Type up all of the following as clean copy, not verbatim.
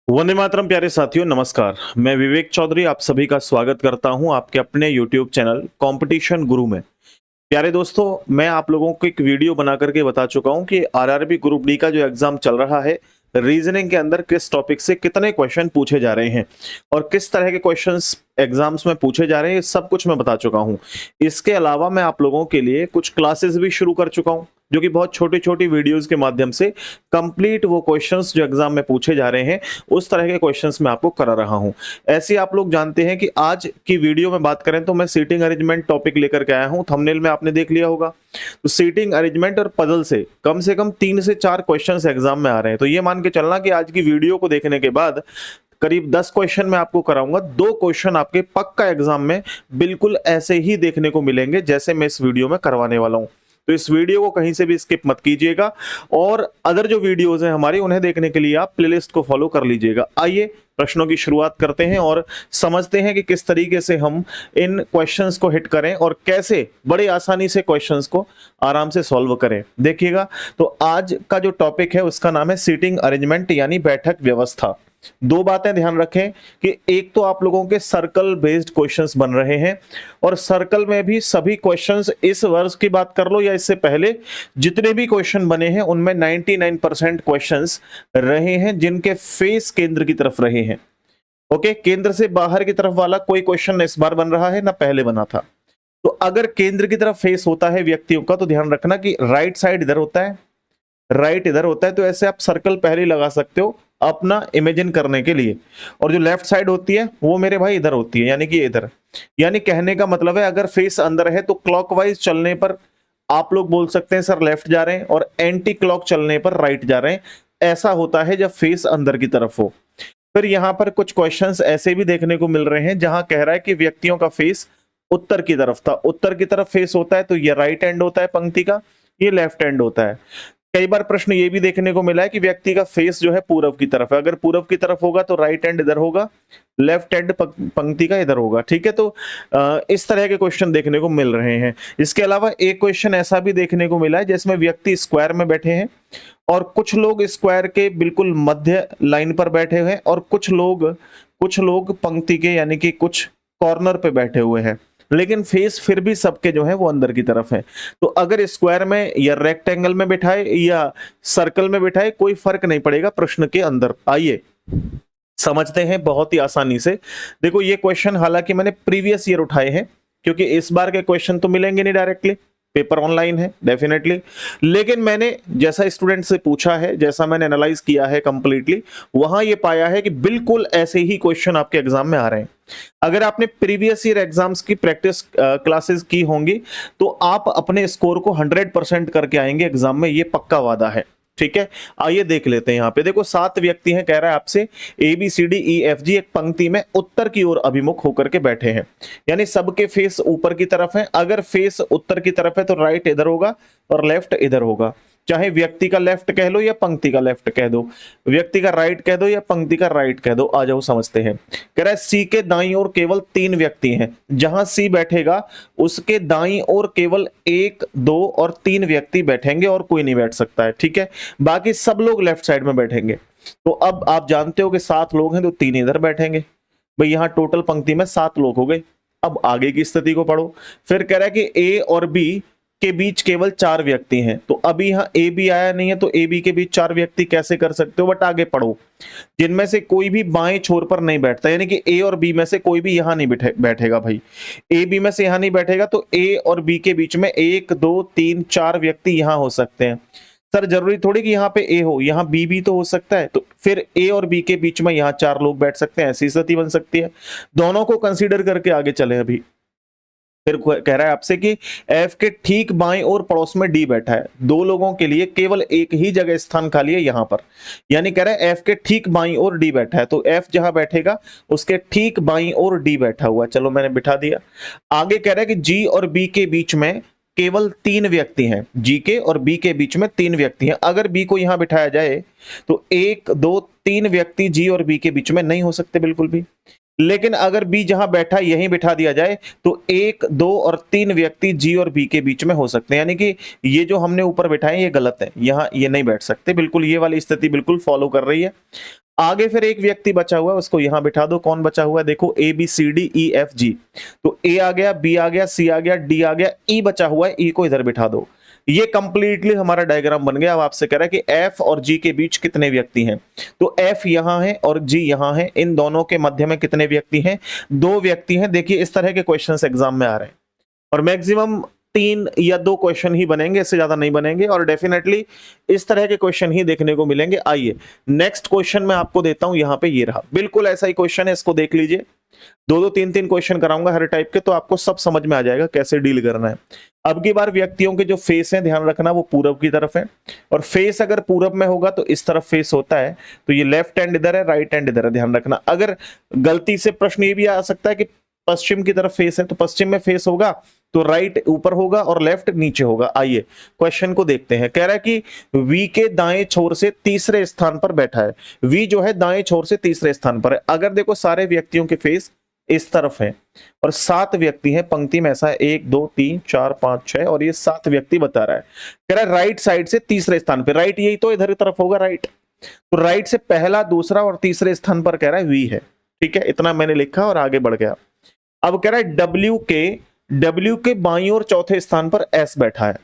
वंदे मातरम प्यारे साथियों, नमस्कार। मैं विवेक चौधरी आप सभी का स्वागत करता हूं आपके अपने YouTube चैनल कंपटीशन गुरु में। प्यारे दोस्तों, मैं आप लोगों को एक वीडियो बना करके बता चुका हूं कि आरआरबी ग्रुप डी का जो एग्जाम चल रहा है, रीजनिंग के अंदर किस टॉपिक से कितने क्वेश्चन पूछे जा रहे हैं और किस तरह के क्वेश्चंस एग्जाम्स में पूछे जा रहे हैं, ये सब कुछ मैं बता चुका हूं। इसके अलावा मैं आप लोगों के लिए कुछ क्लासेस भी शुरू कर चुका हूं, जो कि बहुत छोटी छोटी वीडियोस के माध्यम से कंप्लीट वो क्वेश्चंस जो एग्जाम में पूछे जा रहे हैं उस तरह के क्वेश्चंस मैं आपको करा रहा हूं। ऐसे आप लोग जानते हैं कि आज की वीडियो में बात करें तो मैं सीटिंग अरेंजमेंट टॉपिक लेकर के आया हूं। थंबनेल में आपने देख लिया होगा। तो सीटिंग अरेंजमेंट और पजल से कम 3 से 4 क्वेश्चंस एग्जाम में आ रहे हैं। तो ये मान के चलना कि आज की वीडियो को देखने के बाद करीब 10 क्वेश्चन मैं आपको कराऊंगा। 2 क्वेश्चन आपके पक्का एग्जाम में बिल्कुल ऐसे ही देखने को मिलेंगे जैसे मैं इस वीडियो में करवाने वाला हूं। तो इस वीडियो को कहीं से भी स्किप मत कीजिएगा और अदर जो वीडियोस हैं हमारी, उन्हें देखने के लिए आप प्लेलिस्ट को फॉलो कर लीजिएगा। आइए प्रश्नों की शुरुआत करते हैं और समझते हैं कि किस तरीके से हम इन क्वेश्चंस को हिट करें और कैसे बड़ी आसानी से क्वेश्चंस को आराम से सॉल्व करें। देखिएगा, तो आज का जो टॉपिक है उसका नाम है सीटिंग अरेंजमेंट यानी बैठक व्यवस्था। 2 बातें ध्यान रखें कि एक तो आप लोगों के सर्कल बेस्ड क्वेश्चंस बन रहे हैं और सर्कल में भी सभी क्वेश्चंस इस वर्ष की बात कर लो या इससे पहले जितने भी क्वेश्चन बने हैं उनमें 99% क्वेश्चंस रहे हैं जिनके फेस केंद्र की तरफ रहे हैं। ओके, केंद्र से बाहर की तरफ वाला कोई क्वेश्चन इस बार बन रहा है ना पहले बना था। तो अगर केंद्र की तरफ फेस होता है व्यक्तियों का तो ध्यान रखना कि राइट साइड इधर होता है, राइट इधर होता है। तो ऐसे आप सर्कल पहले ही लगा सकते हो अपना इमेजिन करने के लिए। और जो लेफ्ट साइड होती है वो मेरे भाई इधर होती है, यानी कि इधर। यानी कहने का मतलब है अगर फेस अंदर है तो क्लॉकवाइज चलने पर आप लोग बोल सकते हैं सर लेफ्ट जा रहे हैं और एंटी क्लॉक चलने पर राइट जा रहे हैं। ऐसा होता है जब फेस अंदर की तरफ हो। फिर यहां पर कुछ क्वेश्चंस ऐसे भी देखने को मिल रहे हैं जहां कह रहा है कि व्यक्तियों का फेस उत्तर की तरफ था। उत्तर की तरफ फेस होता है तो ये राइट एंड होता है पंक्ति का, ये लेफ्ट एंड होता है। कई बार प्रश्न ये भी देखने को मिला है कि व्यक्ति का फेस जो है पूरब की तरफ है। अगर पूरब की तरफ होगा तो राइट हैंड इधर होगा, लेफ्ट हैंड पंक्ति का इधर होगा। ठीक है, तो इस तरह के क्वेश्चन देखने को मिल रहे हैं। इसके अलावा एक क्वेश्चन ऐसा भी देखने को मिला है जिसमें व्यक्ति स्क्वायर में बैठे हैं और कुछ लोग स्क्वायर के बिल्कुल मध्य लाइन पर बैठे हुए हैं और कुछ लोग पंक्ति के यानी कि कुछ कॉर्नर पे बैठे हुए हैं, लेकिन फेस फिर भी सबके जो है वो अंदर की तरफ है। तो अगर स्क्वायर में या रेक्टेंगल में बिठाए या सर्कल में बिठाए कोई फर्क नहीं पड़ेगा प्रश्न के अंदर। आइए समझते हैं बहुत ही आसानी से। देखो, ये क्वेश्चन हालांकि मैंने प्रीवियस ईयर उठाए हैं क्योंकि इस बार के क्वेश्चन तो मिलेंगे नहीं डायरेक्टली, पेपर ऑनलाइन है डेफिनेटली। लेकिन मैंने जैसा स्टूडेंट से पूछा है, जैसा मैंने एनालाइज किया है कंप्लीटली, वहां ये पाया है कि बिल्कुल ऐसे ही क्वेश्चन आपके एग्जाम में आ रहे हैं। अगर आपने प्रीवियस ईयर एग्जाम्स की प्रैक्टिस क्लासेस की होंगी तो आप अपने स्कोर को 100% करके आएंगे एग्जाम में, ये पक्का वादा है। ठीक है, आइए देख लेते हैं। यहाँ पे देखो 7 व्यक्ति हैं, कह रहा है आपसे ABCDEFG एक पंक्ति में उत्तर की ओर अभिमुख होकर के बैठे हैं, यानी सबके फेस ऊपर की तरफ है। अगर फेस उत्तर की तरफ है तो राइट इधर होगा और लेफ्ट इधर होगा। चाहे व्यक्ति का लेफ्ट कह लो या पंक्ति का लेफ्ट कह दो, व्यक्ति का राइट कह दो या पंक्ति का राइट कह दो। आ जाओ समझते हैं। कह रहा है सी के दाईं ओर केवल 3 व्यक्ति हैं। जहां सी बैठेगा उसके दाईं ओर केवल 1, 2 और 3 व्यक्ति बैठेंगे और कोई नहीं बैठ सकता है। ठीक है, बाकी सब लोग लेफ्ट साइड में बैठेंगे। तो अब आप जानते हो कि 7 लोग हैं तो 3 इधर बैठेंगे। भाई यहां टोटल पंक्ति में 7 लोग हो गए। अब आगे की स्थिति को पढ़ो। फिर कह रहा है कि ए और बी के बीच केवल 4 व्यक्ति हैं। तो अभी यहाँ ए बी आया नहीं है तो ए बी के बीच 4 व्यक्ति कैसे कर सकते हो, बट आगे पढ़ो। जिनमें से कोई भी बाएं छोर पर नहीं बैठता, यानी कि ए और बी में से कोई भी यहां नहीं बैठेगा। भाई ए बी में से यहां नहीं बैठेगा तो ए और बी के बीच में 1, 2, 3, 4 व्यक्ति यहां हो सकते हैं। सर जरूरी थोड़ी कि यहाँ पे ए हो, यहाँ बी भी तो हो सकता है। तो फिर ए और बी के बीच में यहाँ 4 लोग बैठ सकते हैं, ऐसी स्थिति बन सकती है। दोनों को कंसीडर करके आगे चले। अभी फिर कह रहा है आपसे कि एफ के ठीक बाएं और पड़ोस में डी बैठा है। 2 लोगों के लिए केवल एक ही जगह स्थान खाली है यहां पर, यानी कह रहा है एफ के ठीक बाईं और डी बैठा है। तो एफ जहां बैठेगा उसके ठीक बाईं और डी बैठा हुआ। चलो मैंने बिठा दिया। आगे कह रहा है कि जी और बी के बीच में केवल 3 व्यक्ति हैं। जी के और बी के बीच में 3 व्यक्ति हैं। अगर बी को यहां बिठाया जाए तो 1, 2, 3 व्यक्ति जी और बी के बीच में नहीं हो सकते बिल्कुल भी। लेकिन अगर बी जहां बैठा यहीं बिठा दिया जाए तो 1, 2 और 3 व्यक्ति जी और बी के बीच में हो सकते हैं। यानी कि ये जो हमने ऊपर बिठाए ये गलत है, यहां ये नहीं बैठ सकते बिल्कुल। ये वाली स्थिति बिल्कुल फॉलो कर रही है। आगे फिर एक व्यक्ति बचा हुआ है, उसको यहां बिठा दो। कौन बचा हुआ है देखो, A B C D E F G. तो ए आ गया, बी आ गया, सी आ गया, डी आ गया, ई बचा हुआ है, ई को इधर बिठा दो। ये कंप्लीटली हमारा डायग्राम बन गया। अब आपसे कह रहा है कि एफ और जी के बीच कितने व्यक्ति हैं। तो एफ यहां है और जी यहां है, इन दोनों के मध्य में कितने व्यक्ति हैं? 2 व्यक्ति हैं। देखिए इस तरह के क्वेश्चंस एग्जाम में आ रहे हैं और मैक्सिमम 3 या 2 क्वेश्चन ही बनेंगे, इससे ज्यादा नहीं बनेंगे और डेफिनेटली इस तरह के क्वेश्चन ही देखने को मिलेंगे। आइए नेक्स्ट क्वेश्चन मैं आपको देता हूं, यहां पे ये रहा, बिल्कुल ऐसा ही क्वेश्चन है, इसको देख लीजिए। 2-2 3-3 क्वेश्चन कराऊंगा हर टाइप के, तो आपको सब समझ में आ जाएगा कैसे डील करना है। अब की बार व्यक्तियों के जो फेस है, ध्यान रखना वो पूरब की तरफ है, और फेस अगर पूरब में होगा तो इस तरफ फेस होता है, तो ये लेफ्ट हैंड इधर है, राइट हैंड इधर है, ध्यान रखना। अगर गलती से प्रश्न ये भी आ सकता है कि पश्चिम की तरफ फेस है, तो पश्चिम में फेस होगा तो राइट ऊपर होगा और लेफ्ट नीचे होगा। आइए क्वेश्चन को देखते हैं। कह रहा है कि वी के दाएं छोर से तीसरे स्थान पर बैठा है। वी जो है दाएं छोर से तीसरे स्थान पर है। अगर देखो सारे व्यक्तियों के फेस इस तरफ है और 7 व्यक्ति हैं, पंक्ति में ऐसा है 1 2 3 4 5 6 और ये 7 व्यक्ति बता रहा है। कह रहा है राइट साइड से तीसरे स्थान पे, राइट यही तो इधर की तरफ होगा राइट, तो राइट से पहला दूसरा और तीसरे स्थान पर कह रहा है वी है। ठीक है, इतना मैंने लिखा और आगे बढ़ गया। अब कह रहा है डब्ल्यू के बाईं ओर चौथे स्थान पर एस बैठा है।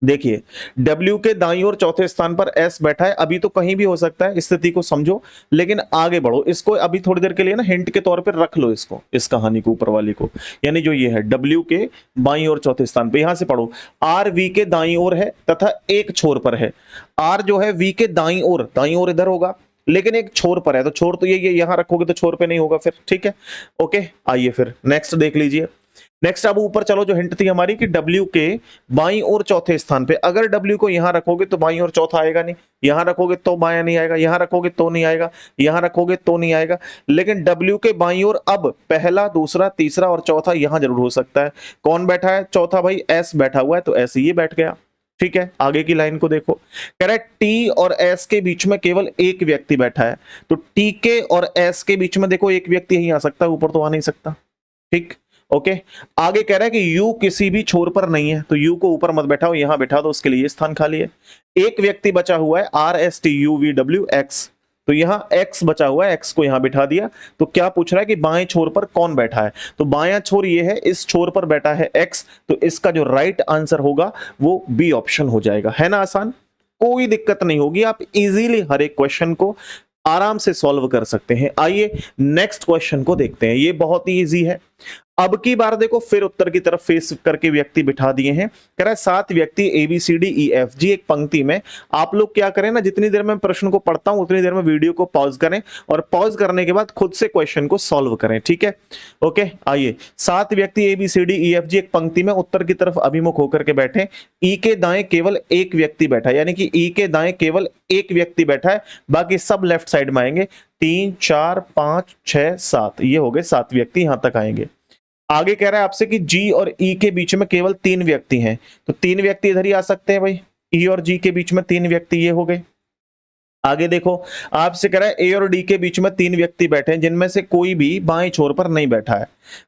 देखिए डब्ल्यू के दाईं ओर चौथे स्थान पर एस बैठा है। अभी तो कहीं भी हो सकता है, स्थिति को समझो, लेकिन आगे बढ़ो। इसको अभी थोड़ी देर के लिए ना हिंट के तौर पर रख लो, इसको, इस कहानी को, ऊपर वाली को, यानी जो ये है डब्ल्यू के बाईं ओर चौथे स्थान पे। यहां से पढ़ो, आर वी के दाईं ओर है तथा एक छोर पर है। आर जो है वी के दाईं ओर इधर होगा, लेकिन एक छोर पर है, तो छोर तो ये यहां रखोगे तो छोर पे नहीं होगा फिर। ठीक है, ओके। आइए फिर नेक्स्ट देख लीजिए। नेक्स्ट अब ऊपर चलो, जो हिंट थी हमारी कि डब्ल्यू के बाईं ओर चौथे स्थान पे, अगर डब्ल्यू को यहां रखोगे तो बाईं ओर चौथा आएगा नहीं, यहां रखोगे तो बायां नहीं आएगा, यहां रखोगे तो नहीं आएगा, यहां रखोगे तो नहीं आएगा। लेकिन डब्ल्यू के बाईं ओर अब पहला दूसरा तीसरा और चौथा यहां जरूर हो सकता है। कौन बैठा है चौथा? भाई एस बैठा हुआ है, तो एस ये बैठ गया। ठीक है, आगे की लाइन को देखो। कह रहा है टी और एस के बीच में केवल एक व्यक्ति बैठा है, तो टी के और एस के बीच में देखो एक व्यक्ति यहीं आ सकता है, ऊपर तो आ नहीं सकता। ठीक, ओके। आगे कह रहा है कि यू किसी भी छोर पर नहीं है, तो यू को ऊपर मत बैठाओ, यहां बैठा दो, उसके लिए स्थान खाली है। एक व्यक्ति बचा हुआ है, R S T U V W x, तो यहां एक्स बचा हुआ है, एक्स को यहां बिठा दिया। तो क्या पूछ रहा है कि बाएं छोर पर कौन बैठा है? तो बायां छोर ये है, इस छोर पर बैठा है एक्स, तो इसका जो राइट आंसर होगा वो बी ऑप्शन हो जाएगा। है ना आसान, कोई दिक्कत नहीं होगी, आप इजीली हर एक क्वेश्चन को आराम से सॉल्व कर सकते हैं। आइए नेक्स्ट क्वेश्चन को देखते हैं, ये बहुत ही इजी है। अब की बार देखो फिर उत्तर की तरफ फेस करके व्यक्ति बिठा दिए हैं। कह रहा है 7 व्यक्ति A B C D E F G एक पंक्ति में। आप लोग क्या करें ना, जितनी देर में प्रश्न को पढ़ता हूं उतनी देर में वीडियो को पॉज करें और पॉज करने के बाद खुद से क्वेश्चन को सॉल्व करें। ठीक है, ओके। आइए 7 व्यक्ति A B C D E F G एक पंक्ति में उत्तर की तरफ अभिमुख होकर के बैठे। ई के दाएं केवल एक व्यक्ति बैठा है, यानी कि ई के दाएं केवल एक व्यक्ति बैठा है, बाकी सब लेफ्ट साइड में आएंगे। 3 4 5 6 7, ये हो गए 7 व्यक्ति, यहां तक आएंगे। आगे कह रहा है आपसे कि जी और ई के बीच में केवल 3 व्यक्ति हैं, तो 3 व्यक्ति इधर ही आ सकते हैं भाई। ई और जी के बीच में 3 व्यक्ति, ये हो गए। आगे देखो आपसे कह रहा है ए और डी के बीच में 3 व्यक्ति बैठे हैं, जिनमें से कोई भी बाएं छोर पर नहीं बैठा है,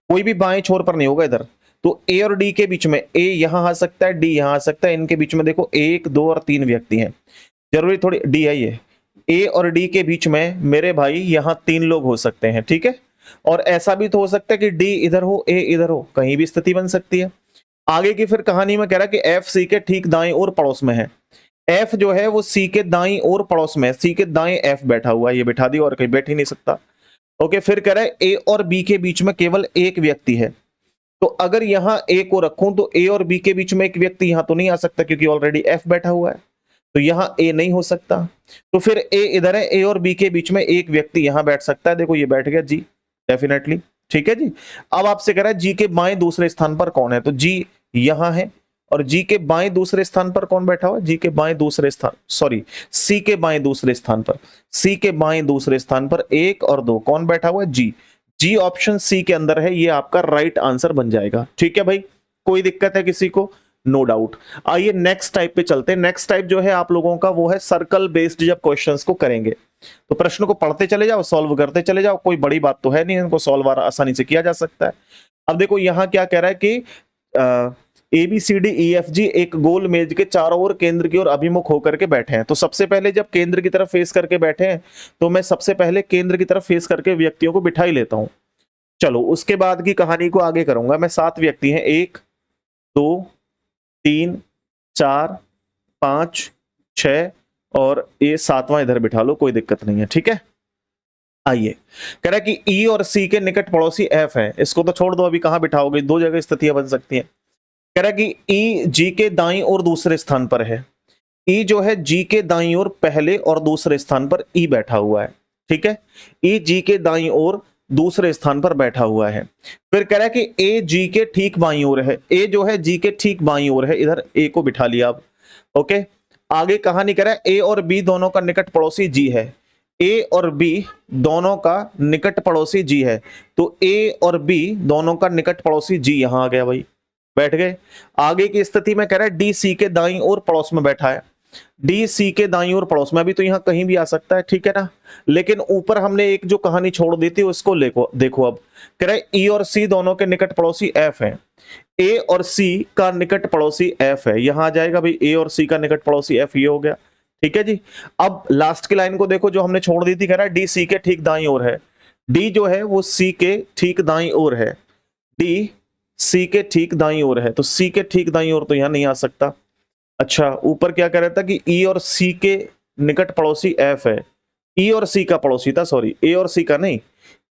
कोई भी बाएं छोर पर नहीं होगा इधर। तो ए और डी के बीच में ए यहां आ सकता है, डी यहां आ सकता है, इनके बीच में देखो 1 2 और 3 व्यक्ति हैं, जरूरी थोड़ी डी है ये। ए और डी के बीच में मेरे भाई यहां 3 लोग हो सकते हैं। ठीक है, और ऐसा भी तो हो सकता है कि डी इधर हो ए इधर हो, कहीं भी स्थिति बन सकती है। आगे की फिर कहानी में कह रहा है कि एफ सी के ठीक दाएं और पड़ोस में है। एफ जो है वो सी के दाएं और पड़ोस में है, सी के दाएं एफ बैठा हुआ है, ये बैठा दिया और कहीं बैठ ही नहीं सकता। ओके, फिर कह रहा है ए और बी के बीच में केवल एक व्यक्ति है, तो अगर यहां ए को रखूं तो ए और बी के बीच में एक व्यक्ति यहां तो नहीं आ सकता, क्योंकि ऑलरेडी एफ बैठा हुआ है, तो यहां ए नहीं हो सकता। तो फिर ए इधर है, ए और बी के बीच में एक व्यक्ति यहां बैठ सकता है, देखो ये बैठ गया जी, डेफिनेटली। ठीक है जी। अब आपसे कह रहा है जी के बाएं दूसरे स्थान पर कौन है, तो जी यहां है, और जी के बाएं दूसरे स्थान पर कौन बैठा हुआ है? जी के बाएं दूसरे स्थान, सॉरी सी के बाएं दूसरे स्थान पर, सी के बाएं दूसरे स्थान पर 1 और 2 कौन बैठा हुआ है? जी। जी ऑप्शन सी के अंदर है, ये आपका राइट आंसर बन जाएगा। ठीक है भाई, कोई दिक्कत है किसी को? No doubt. आइए नेक्स्ट टाइप पे चलते हैं। नेक्स्ट टाइप जो है आप लोगों का वो है सर्कल बेस्ड, जब क्वेश्चंस को करेंगे तो प्रश्न को पढ़ते चले जाओ, सॉल्व करते चले जाओ, कोई बड़ी बात तो है नहीं, इनको सॉल्व आसानी से किया जा सकता है। अब देखो यहां क्या कह रहा है कि A B C D E F G एक गोल मेज के चारों ओर केंद्र की ओर अभिमुख होकर के बैठे हैं। तो सबसे पहले जब केंद्र की तरफ फेस करके बैठे हैं तो मैं सबसे पहले केंद्र की तरफ फेस करके व्यक्तियों को बिठा ही लेता हूं। चलो उसके बाद की कहानी को आगे करूंगा। मैं 7 व्यक्ति हैं, 1 2 3 4 5 6 और ये 7वां इधर बिठा लो, कोई दिक्कत नहीं है, ठीक है। आइए, कह रहा है कि ई और सी के निकट पड़ोसी एफ है। इसको तो छोड़ दो, अभी कहां बिठाओगे, दो जगह स्थितियां बन सकती हैं। कह रहा है कि ई जी के दाईं और दूसरे स्थान पर है। ई जो है जी के दाईं ओर पहले और दूसरे स्थान पर ई बैठा हुआ है, ठीक है। ई जी के दाईं ओर दूसरे स्थान पर बैठा हुआ है। फिर कह रहा है कि ए जी के ठीक बाईं ओर है। ए जो है जी के ठीक बाईं ओर है, इधर ए को बिठा लिया अब, ओके। आगे कहानी कह रहा है ए और बी दोनों का निकट पड़ोसी जी है। ए और बी दोनों का निकट पड़ोसी जी है। तो ए और बी दोनों का निकट पड़ोसी जी यहां आ गया भाई, बैठ गए। आगे की स्थिति में कह रहा है डी सी के दाईं ओर पड़ोस में बैठा है। डी सी के दाईं ओर पड़ोस में, अभी तो यहां कहीं भी आ सकता है, ठीक है ना। लेकिन ऊपर हमने एक जो कहानी छोड़ दी थी उसको देखो अब। कह रहा है ई और सी दोनों के निकट पड़ोसी एफ है। ए और सी का निकट पड़ोसी एफ है, यहां आ जाएगा भाई ए और सी का निकट पड़ोसी एफ, ये हो गया, ठीक है जी। अब लास्ट की लाइन को देखो जो हमने छोड़ दी थी। कह रहा है डी सी के ठीक दाईं ओर है। डी जो है वो सी के ठीक दाईं ओर है। डी सी के ठीक दाईं ओर है, तो सी के ठीक दाईं ओर तो यहां नहीं आ सकता। अच्छा, ऊपर क्या कह रहा था कि ई और सी के निकट पड़ोसी एफ है। ई और सी का पड़ोसी था, सॉरी ए और सी का नहीं,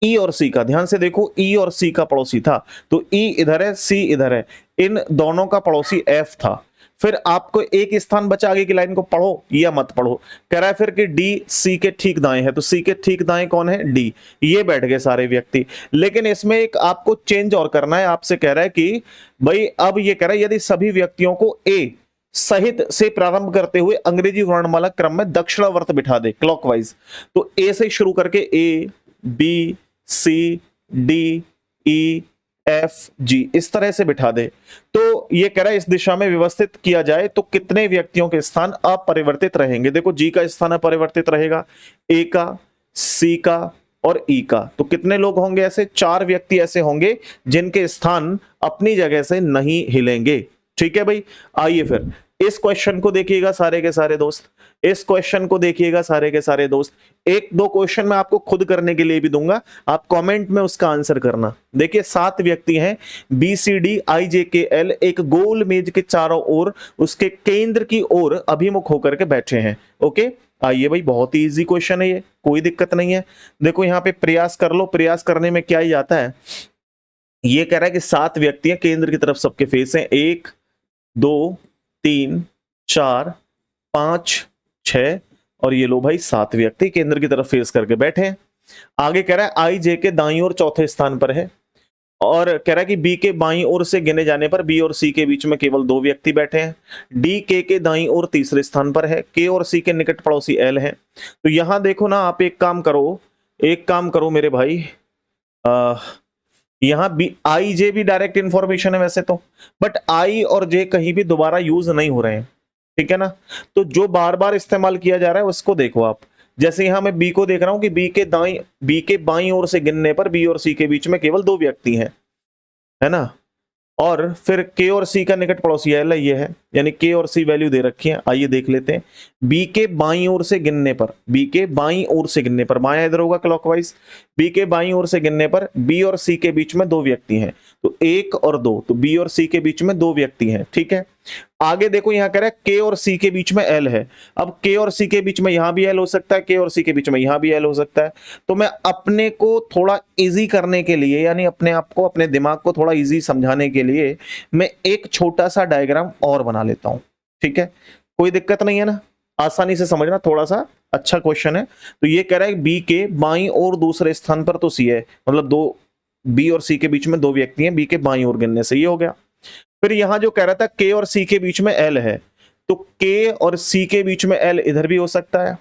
ई और सी का, ध्यान से देखो, ई और सी का पड़ोसी था। तो ई इधर है, सी इधर है, इन दोनों का पड़ोसी एफ था। फिर आपको एक स्थान बचा, आगे की लाइन को पढ़ो या मत पढ़ो। कह रहा है फिर कि डी सी के ठीक दाएं है, तो सी के ठीक दाएं कौन है, डी। ये बैठ गए सारे व्यक्ति। लेकिन इसमें एक आपको चेंज और करना है, आपसे कह रहा है कि भाई अब ये कह रहा है यदि सभी व्यक्तियों को ए सहित से प्रारंभ करते हुए अंग्रेजी वर्णमाला क्रम में दक्षिणावर्त बिठा दे, क्लॉकवाइज। तो ए से शुरू करके A B C D E F G इस तरह से बिठा दे। तो ये कह रहा है इस दिशा में व्यवस्थित किया जाए तो कितने व्यक्तियों के स्थान अपरिवर्तित रहेंगे। देखो जी का स्थान अपरिवर्तित रहेगा, ए का, सी का और ई का। तो कितने लोग होंगे ऐसे, 4 व्यक्ति ऐसे होंगे जिनके स्थान अपनी जगह से नहीं हिलेंगे, ठीक है भाई। आइए फिर इस क्वेश्चन को देखिएगा सारे के सारे दोस्त, इस क्वेश्चन को देखिएगा सारे के सारे दोस्त। एक दो क्वेश्चन मैं आपको खुद करने के लिए भी दूंगा, आप कमेंट में उसका आंसर करना। देखिए 7 व्यक्ति हैं, बी सी डी आई जे के एल एक गोल मेज के चारों ओर उसके केंद्र की ओर अभिमुख होकर के बैठे हैं, ओके। आइए भाई, बहुत ही इजी क्वेश्चन है ये, कोई दिक्कत नहीं है। देखो यहाँ पे प्रयास कर लो, प्रयास करने में क्या ही आता है। ये कह रहा है कि 7 व्यक्ति हैं, केंद्र की तरफ सबके फेस हैं, 1 2 3 4 5 6 और ये लो भाई 7 व्यक्ति केंद्र की तरफ फेस करके बैठे हैं। आगे कह रहा है आई जे के दाईं ओर चौथे स्थान पर है और कह रहा है कि बी के बाईं ओर से गिने जाने पर बी और सी के बीच में केवल 2 व्यक्ति बैठे हैं। डी के दाईं ओर तीसरे स्थान पर है। के और सी के निकट पड़ोसी एल है। तो यहां देखो ना, आप एक काम करो मेरे भाई, यहां बी आई जे भी डायरेक्ट इंफॉर्मेशन है वैसे तो, बट आई और जे कहीं भी दोबारा यूज नहीं हो रहे हैं, ठीक है ना। तो जो बार बार इस्तेमाल किया जा रहा है उसको देखो आप। जैसे यहां मैं बी को देख रहा हूं कि बी के बाईं ओर से गिनने पर बी और सी के बीच में केवल 2 व्यक्ति हैं, है ना। और फिर के और सी का निकट पड़ोसी एल ये है, यानी के और सी वैल्यू दे रखी है। आइए देख लेते हैं। बी के बाईं ओर से गिनने पर, बी के बाईं ओर से गिनने पर, बायां इधर होगा क्लॉकवाइज, बी के बाईं ओर से गिनने पर बी और सी के बीच में 2 व्यक्ति हैं, तो 1 और 2, तो बी और सी के बीच में 2 व्यक्ति हैं, ठीक है। आगे देखो यहां कह रहा है के और सी के बीच में एल है। अब के और सी के बीच में यहां भी एल हो सकता है, के और सी के बीच में यहां भी एल हो सकता है। तो मैं अपने को थोड़ा इजी करने के लिए, यानी अपने आप को, अपने दिमाग को थोड़ा इजी समझाने के लिए मैं एक छोटा सा डायग्राम और बना लेता हूं, ठीक है। कोई दिक्कत नहीं है ना, आसानी से समझना, थोड़ा सा अच्छा क्वेश्चन है। तो ये कह रहा है बी के बाईं और दूसरे स्थान पर तो सी है, मतलब 2, बी और सी के बीच में 2 व्यक्ति हैं, बी के बाईं ओर गिनने से, ये हो गया। फिर यहां जो कह रहा था के और सी के बीच में एल है, तो के और सी के बीच में एल इधर भी हो सकता है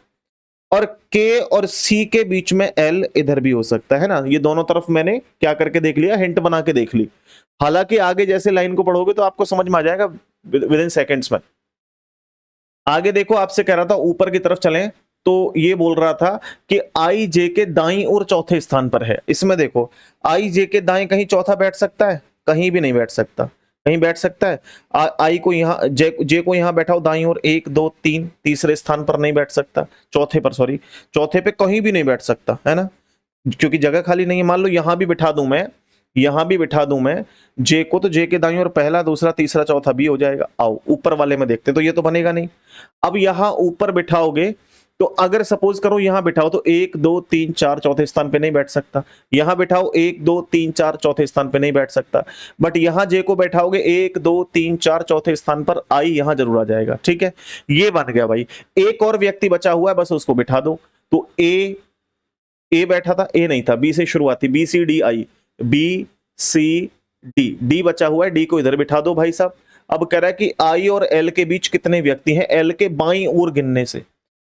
और के और सी के बीच में एल इधर भी हो सकता है ना। ये दोनों तरफ मैंने क्या करके देख लिया, हिंट बना के देख ली। हालांकि आगे जैसे लाइन को पढ़ोगे तो आपको समझ में आ जाएगा विद इन सेकेंड्स में। आगे देखो, आपसे कह रहा था ऊपर की तरफ चलें, तो ये बोल रहा था कि आई जे के दाईं और चौथे स्थान पर है। इसमें देखो आई जे के दाएं कहीं चौथा बैठ सकता है, कहीं भी नहीं बैठ सकता, कहीं बैठ सकता है? आई को यहाँ, जे को यहाँ बैठाओ दाईं ओर, 1 2 3, तीसरे स्थान पर नहीं बैठ सकता, चौथे पर, सॉरी चौथे पे कहीं भी नहीं बैठ सकता है ना, क्योंकि जगह खाली नहीं है। मान लो यहां भी बिठा दूं मैं, यहां भी बिठा दूं मैं जे को, तो जे के दाईं ओर पहला दूसरा तीसरा चौथा भी हो जाएगा। आओ ऊपर वाले में देखते हैं, तो ये तो बनेगा नहीं। अब यहां ऊपर बिठाओगे तो अगर सपोज करो यहां बिठाओ तो 1 2 3 4 चौथे स्थान पे नहीं बैठ सकता, यहां बिठाओ 1 2 3 4 चौथे स्थान पे नहीं बैठ सकता, बट यहां जे को बैठाओगे 1 2 3 4 चौथे स्थान पर आई यहां जरूर आ जाएगा। ठीक है, ये बन गया भाई। एक और व्यक्ति बचा हुआ है, बस उसको बिठा दो। तो ए बैठा था, ए नहीं था, बी से शुरुआत थी, B C D I, B C D, D बचा हुआ है, डी को इधर बिठा दो भाई साहब। अब कह रहा है कि आई और एल के बीच कितने व्यक्ति हैं, एल के बाईं ओर गिनने से,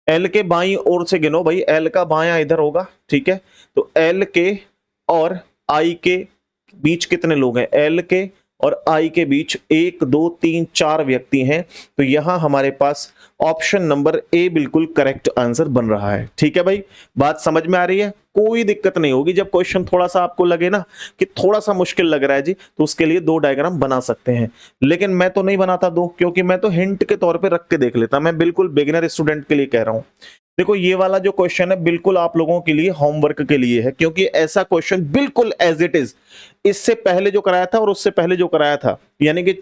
एल के बाईं ओर से गिनो भाई, एल का बायां इधर होगा। ठीक है, तो एल के और आई के बीच कितने लोग हैं, एल के और आई के बीच 1 2 3 4 व्यक्ति हैं। तो यहां हमारे पास ऑप्शन नंबर ए बिल्कुल करेक्ट आंसर बन रहा है। ठीक है भाई, बात समझ में आ रही है? कोई दिक्कत नहीं होगी। जब क्वेश्चन थोड़ा सा आपको लगे ना कि थोड़ा सा मुश्किल लग रहा है जी, तो उसके लिए 2 डायग्राम बना सकते हैं, लेकिन मैं तो नहीं बनाता 2, क्योंकि मैं तो हिंट के तौर पे रख के देख लेता। मैं बिल्कुल बिगिनर स्टूडेंट के लिए कह रहा हूं। देखो ये वाला जो क्वेश्चन है बिल्कुल आप लोगों के लिए होमवर्क के लिए है, क्योंकि ऐसा क्वेश्चन बिल्कुल एज इट इज इससे पहले जो कराया था और उससे पहले जो कराया था, यानी कि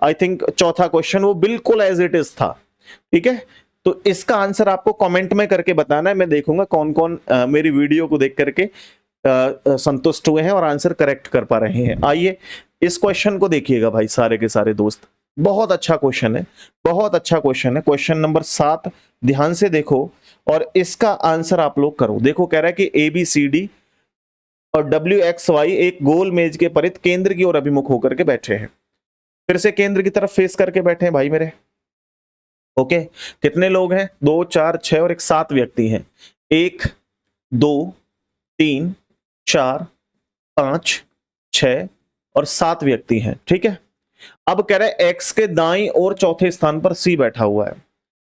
आई थिंक चौथा क्वेश्चन, वो बिल्कुल एज इट इज था। ठीक है, तो इसका आंसर आपको कमेंट में करके बताना है। मैं देखूंगा कौन कौन मेरी वीडियो को देख करके संतुष्ट हुए हैं और आंसर करेक्ट कर पा रहे हैं। आइए इस क्वेश्चन को देखिएगा भाई सारे के सारे दोस्त, बहुत अच्छा क्वेश्चन है, बहुत अच्छा क्वेश्चन है। क्वेश्चन नंबर 7 ध्यान से देखो और इसका आंसर आप लोग करो। देखो कह रहा है कि ए बी सी डी और डब्ल्यू एक्स वाई एक गोल मेज के परित केंद्र की ओर अभिमुख होकर के बैठे हैं। फिर से केंद्र की तरफ फेस करके बैठे हैं भाई मेरे। ओके, कितने लोग हैं, 2 4 6 और एक 7 व्यक्ति हैं। 1 2 3 4 5 6 और 7 व्यक्ति हैं। ठीक है, अब कह रहे हैं एक्स के दाईं और चौथे स्थान पर सी बैठा हुआ है।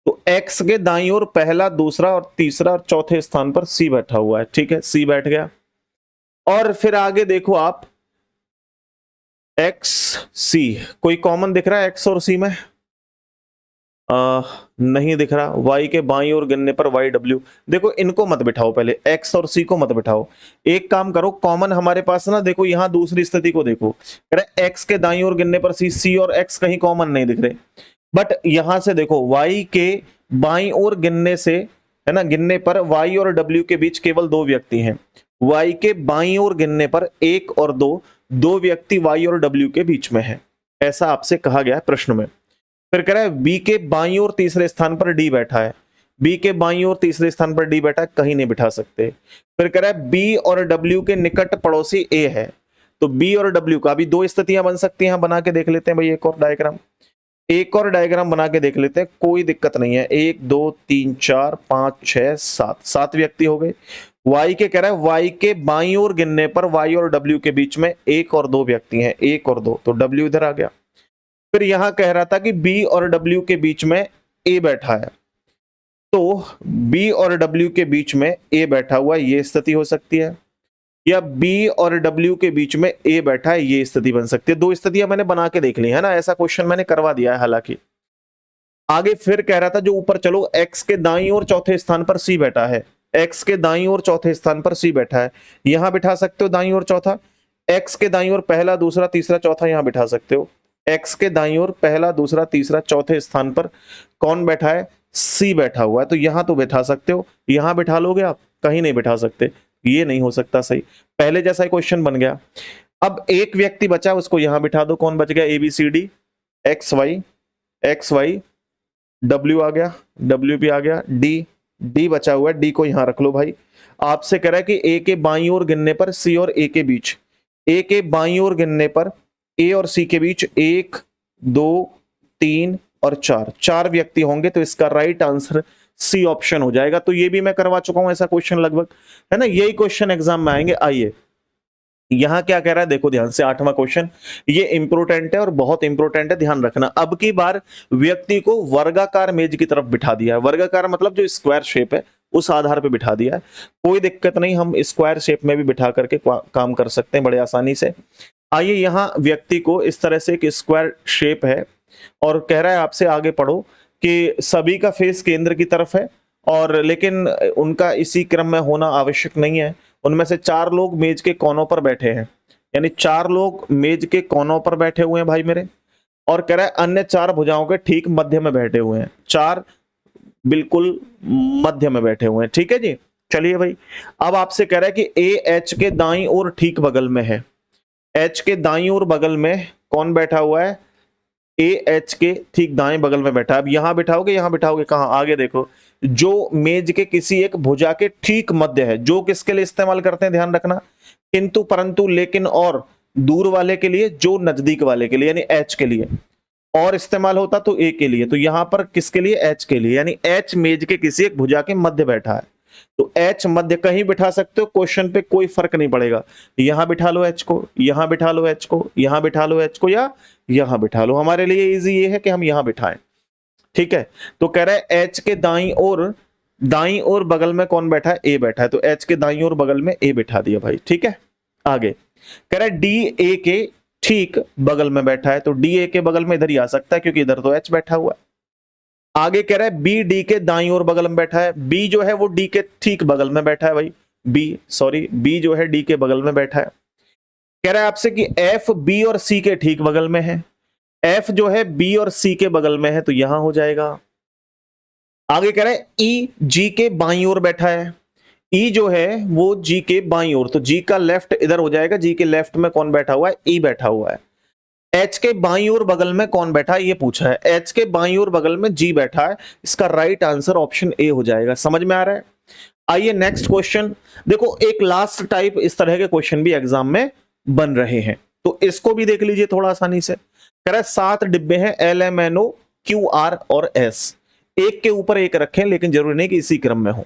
तो एक्स के दाईं ओर पहला दूसरा और तीसरा और चौथे स्थान पर सी बैठा हुआ है। ठीक है, सी बैठ गया। और फिर आगे देखो आप, एक्स सी, कोई कॉमन दिख रहा है एक्स और सी में? नहीं दिख रहा। वाई के बाईं ओर गिनने पर वाई डब्ल्यू, देखो इनको मत बिठाओ, पहले एक्स और सी को मत बिठाओ। एक काम करो, कॉमन हमारे पास ना, देखो यहां दूसरी स्थिति को देखो, एक्स के दाईं ओर गिनने पर सी, सी और एक्स कहीं कॉमन नहीं दिख रहे, बट यहां से देखो वाई के बाईं ओर गिनने से, है ना, गिनने पर वाई और डब्ल्यू के बीच केवल 2 व्यक्ति हैं। वाई के बाईं ओर गिनने पर 1 और 2 व्यक्ति वाई और डब्ल्यू के बीच में है, ऐसा आपसे कहा गया है प्रश्न में। फिर कह रहा है बी के बाईं ओर तीसरे स्थान पर डी बैठा है, बी के बाईं ओर तीसरे स्थान पर डी बैठा है, कहीं नहीं बिठा सकते। फिर कह रहा है बी और डब्ल्यू के निकट पड़ोसी ए है, तो बी और डब्ल्यू का भी 2 स्थितियां बन सकती हैं। बना के देख लेते हैं भाई एक और डायग्राम बना के देख लेते हैं, कोई दिक्कत नहीं है। 1 2 3 4 5 6 7 व्यक्ति हो गए। वाई के कह रहा है वाई के बाईं ओर गिनने पर वाई और डब्ल्यू के बीच में 1 और 2 व्यक्ति हैं, 1 और 2, तो डब्ल्यू इधर आ गया। फिर यहां कह रहा था कि बी और डब्ल्यू के बीच में ए बैठा है, तो बी और डब्ल्यू के बीच में ए बैठा हुआ, ये स्थिति हो सकती है, या बी और डब्ल्यू के बीच में ए बैठा है, ये स्थिति बन सकती है। 2 स्थितियां मैंने बना के देख ली है ना, ऐसा क्वेश्चन मैंने करवा दिया है हालांकि। आगे फिर कह रहा था जो ऊपर चलो, एक्स के दाईं ओर चौथे स्थान पर सी बैठा है, एक्स के दाईं ओर चौथे स्थान पर सी बैठा है, यहां बिठा सकते हो दाईं ओर चौथा। एक्स के दाईं ओर पहला दूसरा तीसरा चौथा यहां बिठा सकते हो। एक्स के दाईं ओर पहला दूसरा तीसरा चौथे स्थान पर कौन बैठा है, सी बैठा हुआ है, तो यहां तो बिठा सकते हो। यहां बिठा लोगे आप, कहीं नहीं बिठा सकते, ये नहीं हो सकता सही। पहले जैसा ही क्वेश्चन बन गया। अब एक व्यक्ति बचा, उसको यहां बिठा दो। कौन बच गया, A B C D, X Y W आ गया, डब्ल्यू भी आ गया, डी बचा हुआ है, डी को यहां रख लो भाई। आपसे कह रहा है कि ए के बाईं ओर गिनने पर सी और ए के बीच, ए के बाईं ओर गिनने पर ए और सी के बीच 1 2 3 और 4 व्यक्ति होंगे, तो इसका राइट आंसर सी ऑप्शन हो जाएगा। तो ये भी मैं करवा चुका हूं ऐसा क्वेश्चन लगभग, है ना, यही क्वेश्चन एग्जाम में आएंगे। आइए यहां क्या कह रहा है, देखो ध्यान से, 8वां क्वेश्चन, ये इंपोर्टेंट है और बहुत इंपोर्टेंट है, ध्यान रखना। अब की बार व्यक्ति को वर्गाकार मेज की तरफ बिठा दिया है। वर्गाकार मतलब जो स्क्वायर शेप है उस आधार पे बिठा दिया है। कोई दिक्कत नहीं, हम स्क्वायर शेप में भी बिठा करके काम कर सकते हैं बड़े आसानी से। आइए यहाँ व्यक्ति को इस तरह से एक स्क्वायर शेप है और कह रहा है आपसे आगे पढ़ो कि सभी का फेस केंद्र की तरफ है और लेकिन उनका इसी क्रम में होना आवश्यक नहीं है। उनमें से 4 लोग मेज के कोनों पर बैठे हैं, यानी 4 लोग मेज के कोनों पर बैठे हुए हैं भाई मेरे, और कह रहा है अन्य 4 भुजाओं के ठीक मध्य में बैठे हुए हैं। 4 बिल्कुल मध्य में बैठे हुए हैं, ठीक है जी। चलिए भाई, अब आपसे कह रहा है कि ए एच के दाईं ओर ठीक बगल में है। एच के दाईं ओर बगल में कौन बैठा हुआ है? ए एच के ठीक दाएं बगल में बैठा है। अब यहां बिठाओगे कहां? आगे देखो, जो मेज के किसी एक भुजा के ठीक मध्य है। जो किसके लिए इस्तेमाल करते हैं ध्यान रखना, किंतु परंतु लेकिन और दूर वाले के लिए, जो नजदीक वाले के लिए यानी एच के लिए, और इस्तेमाल होता तो ए के लिए। तो यहां पर किसके लिए? एच के लिए, यानी एच मेज के किसी एक भुजा के मध्य बैठा है। तो एच मध्य कहीं बिठा सकते हो, क्वेश्चन पे कोई फर्क नहीं पड़ेगा। यहां बिठा लो एच को, यहां बिठा लो एच को, यहां बिठा लो एच को, या यहां बिठा लो। हमारे लिए इजी ये है कि हम यहां बिठाएं, ठीक है। तो कह रहा है एच के दाईं ओर बगल में कौन बैठा है? ए बैठा है। तो एच के दाईं ओर बगल में ए बिठा दिया भाई, ठीक है। आगे कह रहा है डी ए के ठीक बगल में बैठा है। तो डी ए के बगल में इधर ही आ सकता है क्योंकि इधर तो एच बैठा हुआ है। आगे कह रहा है बी डी के दाईं ओर बगल में बैठा है। बी जो है वो डी के ठीक बगल में बैठा है भाई। बी जो है डी के बगल में बैठा है। कह रहा है आपसे कि एफ बी और सी के ठीक बगल में है। एफ जो है बी और सी के बगल में है, तो यहां हो जाएगा। आगे कह रहा है ई जी के बाईं ओर बैठा है। ई जो है वो जी के बाईं ओर, तो जी का लेफ्ट इधर हो जाएगा। जी के लेफ्ट में कौन बैठा हुआ है? ई बैठा हुआ है। एच के बाईं ओर बगल में कौन बैठा है ये पूछा है। एच के बाईं ओर बगल में जी बैठा है। इसका राइट आंसर ऑप्शन ए हो जाएगा। समझ में आ रहा है? आइए नेक्स्ट क्वेश्चन देखो। एक लास्ट टाइप इस तरह के क्वेश्चन भी एग्जाम में बन रहे हैं, तो इसको भी देख लीजिए थोड़ा आसानी से। कह रहा है 7 डिब्बे हैं L M N O Q R और एस, एक के ऊपर एक रखें, लेकिन जरूरी नहीं कि इसी क्रम में हो।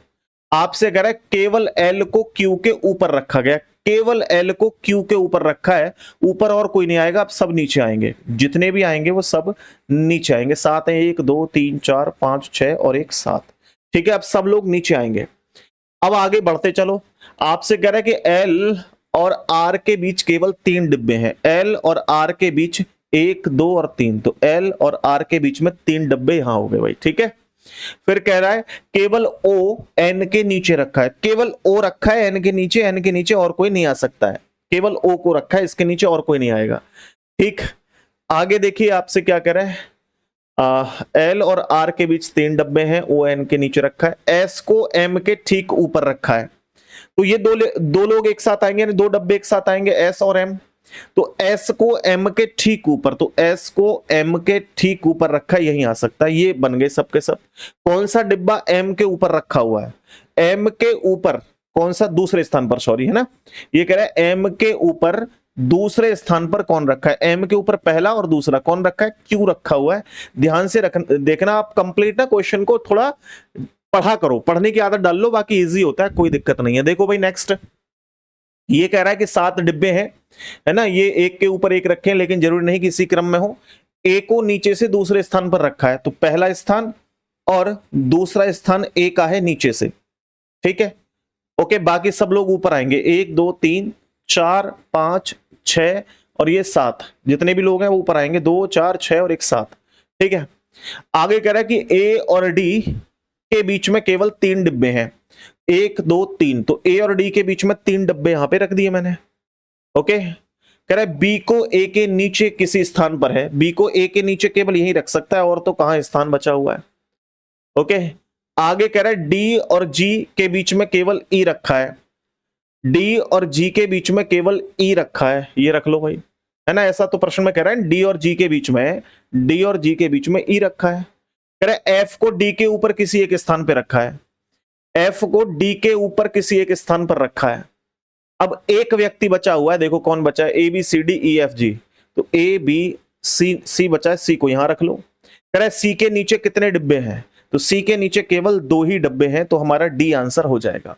आपसे कह रहा है केवल एल को क्यू के ऊपर रखा गया। केवल एल को क्यू के ऊपर रखा है, ऊपर और कोई नहीं आएगा। अब सब नीचे आएंगे, जितने भी आएंगे वो सब नीचे आएंगे। 7 है, 1 2 3 4 5 6 और 1 7, ठीक है। अब सब लोग नीचे आएंगे। अब आगे बढ़ते चलो। आपसे कह रहा है कि एल और आर के बीच केवल 3 डिब्बे हैं। एल और आर के बीच 1 2 और 3, तो एल और आर के बीच में 3 डब्बे यहां हो गए भाई, ठीक है। फिर कह रहा है केवल ओ एन के नीचे रखा है। केवल ओ रखा है एन के नीचे, एन के नीचे और कोई नहीं आ सकता है। केवल ओ को रखा है, इसके नीचे और कोई नहीं आएगा, ठीक। आगे देखिए आपसे क्या कह रहा है। एल और आर के बीच 3 डब्बे हैं, ओ एन के नीचे रखा है। एस को एम के ठीक ऊपर रखा है। तो ये दो लोग एक साथ आएंगे, यानी 2 डब्बे एक साथ आएंगे, एस और एम। तो एस को एम के ठीक ऊपर, तो एस को एम के ठीक ऊपर रखा, यही आ सकता है। ये बन गए सबके सब। कौन सा डिब्बा एम के ऊपर रखा हुआ है? एम के ऊपर कौन सा? दूसरे स्थान पर, सॉरी, है ना। ये कह रहा है एम के ऊपर दूसरे स्थान पर कौन रखा है? एम के ऊपर पहला और दूसरा कौन रखा है? क्यू रखा हुआ है। ध्यान से देखना आप कंप्लीट ना क्वेश्चन को थोड़ा पढ़ा करो, पढ़ने की आदत डाल लो, बाकी इजी होता है, कोई दिक्कत नहीं है। देखो भाई नेक्स्ट, ये कह रहा है कि 7 डिब्बे हैं, है ना। ये एक के ऊपर एक रखे हैं, लेकिन जरूरी नहीं कि इसी क्रम में हो। ए को नीचे से दूसरे स्थान पर रखा है, तो पहला स्थान और दूसरा स्थान ए का है नीचे से, ठीक है। ओके, बाकी सब लोग ऊपर आएंगे। 1 2 3 4 5 6 और ये 7, जितने भी लोग हैं वो ऊपर आएंगे। 2 4 6 और 1 7, ठीक है। आगे कह रहा है कि ए और डी के बीच में केवल 3 डिब्बे हैं। 1 2 3, तो ए और डी के बीच में 3 डब्बे यहां पे रख दिए मैंने। ओके, कह रहा है बी को ए के नीचे किसी स्थान पर है। बी को ए के नीचे केवल यही रख सकता है, और तो कहां स्थान बचा हुआ है। ओके, आगे कह रहा है डी और जी के बीच में केवल ई रखा है। डी और जी के बीच में केवल ई रखा है, ये रख लो भाई, है ना। ऐसा तो प्रश्न में कह रहा है डी और जी के बीच में, डी और जी के बीच में ई रखा है। कह रहा है एफ को डी के ऊपर किसी एक स्थान पर रखा है। एफ को डी के ऊपर किसी एक स्थान पर रखा है। अब एक व्यक्ति बचा हुआ है, देखो कौन बचा है? A B C D E F G, तो ए बी सी बचा है, सी को यहां रख लो। कह रहा है सी के नीचे कितने डिब्बे हैं? तो सी के नीचे केवल 2 ही डब्बे हैं, तो हमारा डी आंसर हो जाएगा।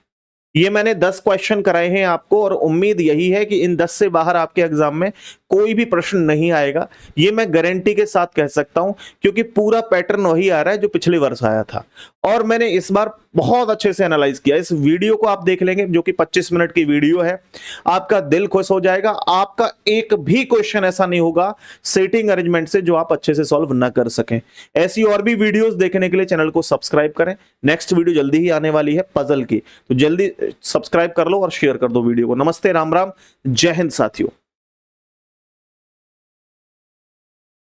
ये मैंने 10 क्वेश्चन कराए हैं आपको और उम्मीद यही है कि इन 10 से बाहर आपके एग्जाम में कोई भी प्रश्न नहीं आएगा। ये मैं गारंटी के साथ कह सकता हूं क्योंकि पूरा पैटर्न वही आ रहा है जो पिछले वर्ष आया था और मैंने इस बार बहुत अच्छे से एनालाइज किया। इस वीडियो को आप देख लेंगे जो कि 25 मिनट की वीडियो है, आपका दिल खुश हो जाएगा। आपका एक भी क्वेश्चन ऐसा नहीं होगा सेटिंग अरेंजमेंट से जो आप अच्छे से सॉल्व ना कर सकें। ऐसी और भी वीडियोस देखने के लिए चैनल को सब्सक्राइब करें। नेक्स्ट वीडियो जल्दी ही आने वाली है पजल की, तो जल्दी सब्सक्राइब कर लो और शेयर कर दो वीडियो को। नमस्ते, राम राम, जय हिंद साथियों।